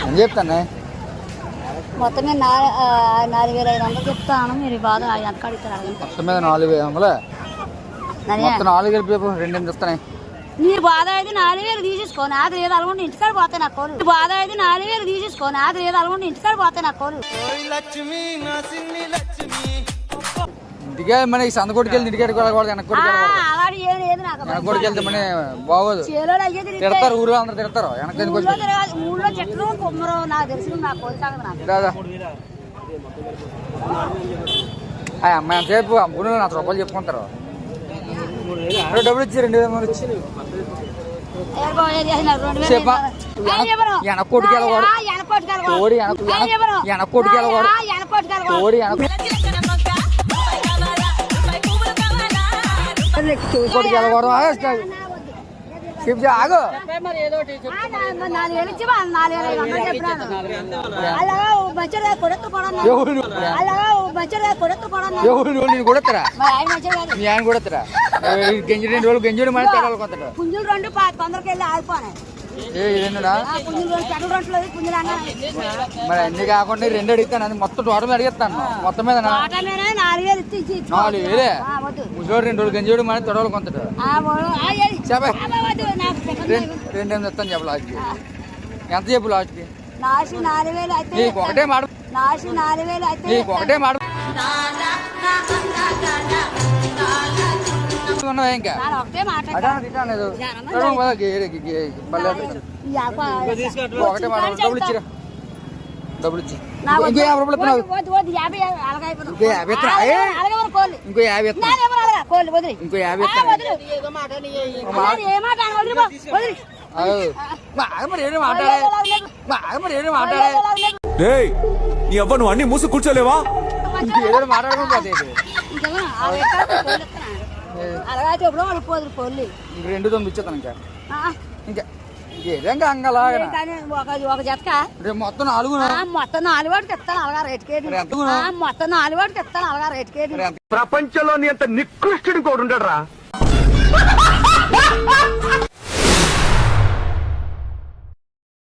అని చెప్తాను మొత్తం మీద 4500 చెప్తాను. మీరు బాధ ఎంత అడుగుతారు? మొత్తం మీద 4500. మొత్తం 4000 పేపు 2 చెప్తానే. నీ బాధ అయితే 4000 తీసేసుకో. నాకు లేదు అనుకుంటే ఇంటికాడ పోతాయి నా కోరు. బాధ అయితే 4000 తీసేసుకో. నాకు లేదు అనుకుంటే ఇంటికాడ పోతాయి నా కోరు. ఇంటికే మనకి సందకొట్టుకు వెళ్ళి ఇంటికాడికి వెళ్ళకూడదు. వెనక్కి వెళ్తే మన బాగోదు. తిడతారు, ఊరు అందరూ తిడతారు. ఊళ్ళో చెట్లు కొమ్మరు నాకు తెలుసు. నా కోరి దాదా అమ్మాయి అంతసేపు అమ్ముకుని 40 రూపాయలు చెప్పుకుంటారు. డబ్బులు ఇచ్చి 2000 ఇచ్చి వెనక్కొట్టుకు వెళ్ళకూడదు. వెనక్కొట్టుకు వెళ్ళకూడదు. కొట్టుకు వెళ్ళకూడదు. ఆగు నేను కొడతారా? మీ ఆయన కొడతారా? గంజి 2 రోజులు గంజుడు మన తెరాలి కొంత పుంజులు 2 తొందరకి వెళ్ళి ఆగిపోయినాయి. మరి అన్ని కాకుండా 2 అడుగుతాను. అది మొత్తం టోటల్ అడిగిస్తాను. మొత్తం మీద 4000 ముసోడు 2 రోజులు గంజుడు మన తొడవలు కొంత 2 చెప్తాను. చెప్పు లాస్ట్కి ఎంత చెప్పు లాస్ట్కి? ఒకటే మాట ఒకటే మాట ఇంకా ఒకటే మాట. డబ్బులు ఇచ్చిరా. డబ్బులు ఇచ్చి ఇంకో 50 రూపాయలు ఇస్తున్నావు. ఇంకో 50 ఇస్తున్నా. ఇంకో 50 ఇస్తున్నా. ఇంకో 50 ఇస్తున్నా. మరి ఏమి మాట్లాడే నీ అవ్వ నువ్వు అన్ని మూసి కూర్చోలేవా? ఇంకేదో మాట్లాడుకోకపోతే 2 తొమ్మిచ్చేస్తాను. ఇంకా ఏదంగా అంగలా ఒక జతక మొత్తం 4 మొత్తం 4 వాటికి ఇస్తాను. అలాగా రేటుకేది మొత్తం 4 వాటికి ఇస్తాను. అలాగా రేటుకేది ప్రపంచంలోని అంత నికృష్టుడు కూడా ఉండడు రా.